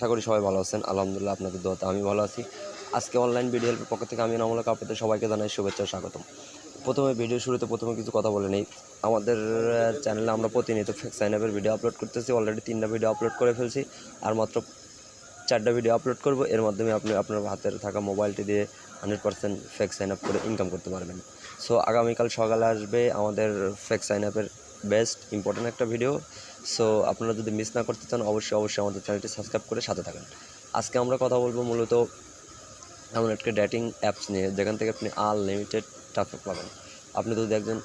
আশা করি সবাই ভালো আছেন। আলহামদুলিল্লাহ আপনাদের দোয়াতে আমি ভালো আছি। আজকে অনলাইন ভিডিও হেল্পের পক্ষ থেকে আমি এনামুল হক আপনাদের সবাইকে জানাই শুভেচ্ছা ও স্বাগতম। প্রথমে ভিডিও শুরুতে কিছু কথা বলে নেই। আমাদের চ্যানেলে আমরা প্রতিনিয়ত ফেক সাইন আপের ভিডিও আপলোড করতেছি। অলরেডি 3টা ভিডিও আপলোড করে ফেলছি, আর মাত্র 4টা ভিডিও আপলোড করব। এর মাধ্যমে আপনি আপনার হাতের থাকা মোবাইলটি দিয়ে 100% ফেক সাইন আপ করে ইনকাম করতে পারবেন। সো আগামীকাল সকালে আসবে আমাদের ফেক সাইন আপের বেস্ট ইম্পর্টেন্ট একটা ভিডিও। সো আপনারা যদি মিস না করতে চান অবশ্যই আমাদের চ্যানেলটি সাবস্ক্রাইব করে সাথে থাকেন। আজকে আমরা কথা বলবো মূলত এমন একটা ডেটিং অ্যাপস নিয়ে যেখান থেকে আপনি আনলিমিটেড ট্রাফিক পাবেন। আপনি যদি একজন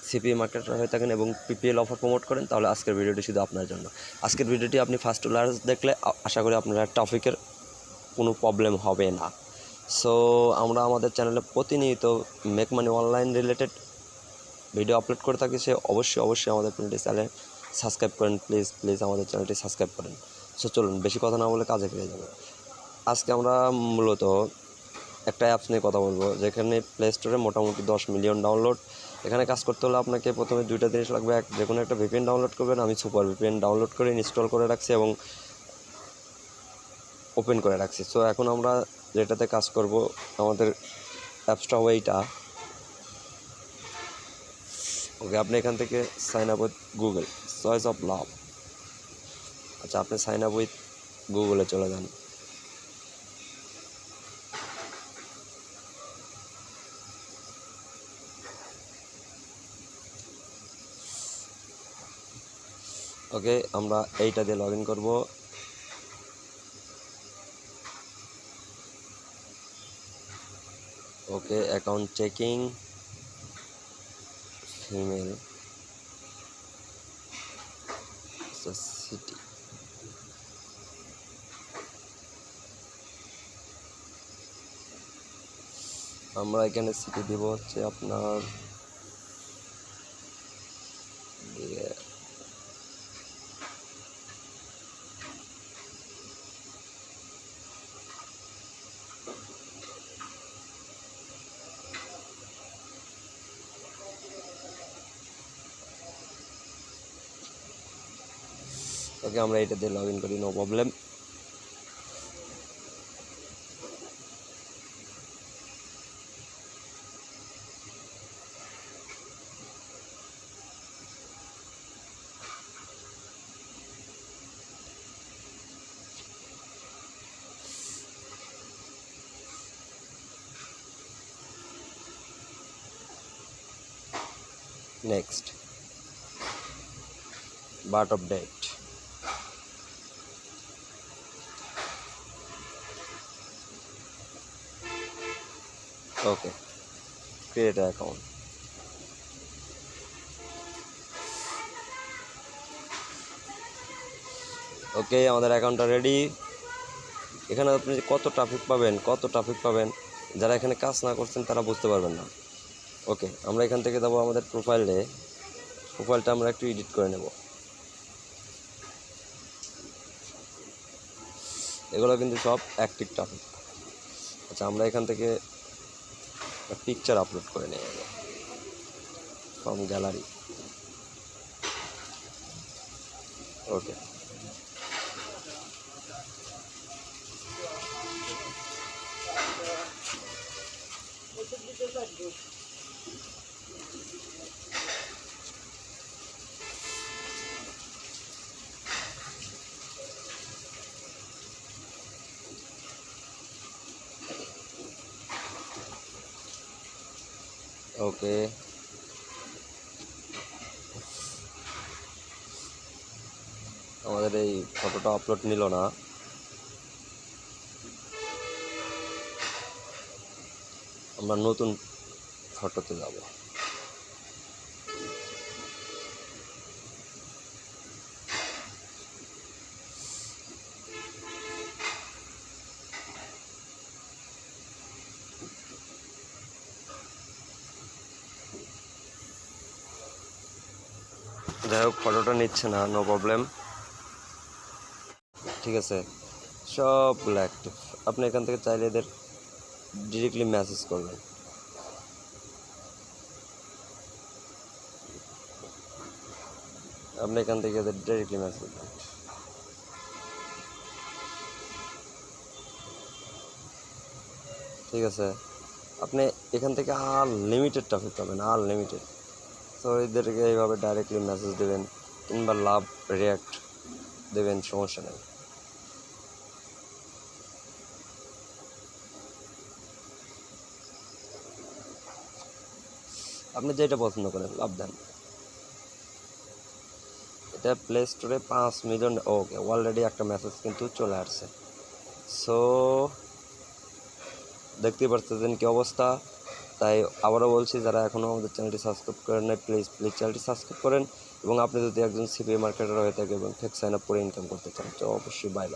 সিপিএ মার্কেটার হয়ে থাকেন এবং পিপিএল অফার প্রমোট করেন, তাহলে আজকের ভিডিওটি শুধু আপনার জন্য। আজকের ভিডিওটি আপনি ফার্স্ট টু লাস্ট দেখলে আশা করি আপনার ট্রাফিকের কোনো প্রবলেম হবে না। সো আমরা আমাদের চ্যানেলে প্রতিনিয়ত make money online related video upload করে থাকি। সে অবশ্যই আমাদের চ্যানেল সাবস্ক্রাইব করেন। প্লিজ আমাদের চ্যানেলটি সাবস্ক্রাইব করেন। সো চলুন বেশি কথা না বলে কাজে ফিরে যাবে। আজকে আমরা মূলত একটা অ্যাপস নিয়ে কথা বলবো যেখানে প্লে স্টোরে মোটামুটি 10 মিলিয়ন ডাউনলোড। এখানে কাজ করতে হলে আপনাকে প্রথমে 2টা জিনিস লাগবে। যে কোনো একটা ভিপিএন ডাউনলোড করবেন। আমি সুপার ভিপিএন ডাউনলোড করে ইনস্টল করে রাখছি এবং ওপেন করে রাখছি। সো এখন আমরা যেটাতে কাজ করব, আমাদের অ্যাপসটা হবে এইটা। ওকে, আপনি এখান থেকে sign up with Google, choice of love. আচ্ছা, আপনি সাইন আপ উইথ গুগলে চলে যান। ওকে, আমরা এইটা দিয়ে লগ ইন করবো। ওকে, অ্যাকাউন্ট চেকিং, ফিমেল, সিটি। আমরা এখানে সিটি দিব হচ্ছে আপনার ওকে, আমরা এটা দিয়ে লগ ইন করি, no problem. Next, birth of date. Okay, create account. Okay, আমাদের অ্যাকাউন্টটা রেডি। এখানে আপনি কত ট্রাফিক পাবেন যারা এখানে কাজ না করছেন তারা বুঝতে পারবেন না। ওকে, আমরা এখান থেকে যাবো আমাদের প্রোফাইলটা আমরা একটু এডিট করে নেব। এগুলো কিন্তু সব অ্যাক্টিভ ট্রাফিক। আচ্ছা, আমরা এখান থেকে পিকচার আপলোড করে নেব ফ্রম গ্যালারি। ওকে, ওকে, আমাদের এই ফটোটা আপলোড নিল না। আমরা নতুন ফটোতে যাব। যাই হোক, ফটোটা নিচ্ছে না, নো প্রবলেম। ঠিক আছে, সবগুলো অ্যাক্টিভ। আপনি এখান থেকে চাইলে এদের ডিরেক্টলি মেসেজ করবেন। আপনি এখান থেকে এদের ডিরেক্টলি মেসেজ করবেন। ঠিক আছে, আপনি এখান থেকে আনলিমিটেড ট্রাফিক পাবেন, আনলিমিটেড। তো এদেরকে এইভাবে ডাইরেক্টলি মেসেজ দেবেন কিংবা লাভ রিয়াক্ট দেবেন, সমস্যা নেই। আপনি যেটা পছন্দ করেন লাভ দেন। এটা প্লে স্টোরে 5 মিলিয়ন, ওকে অলরেডি একটা মেসেজ কিন্তু চলে আসছে। সো দেখতেই পাচ্ছেন কি অবস্থা। তাই আবারও বলছি, যারা এখনও আমাদের চ্যানেলটি সাবস্ক্রাইব করেন নাই, প্লিজ চ্যানেলটি সাবস্ক্রাইব করেন। এবং আপনি যদি একজন সিপিএ মার্কেটার হয়ে থাকে এবং টেক সাইন আপ করে ইনকাম করতে চান, তো অবশ্যই বাই বাই।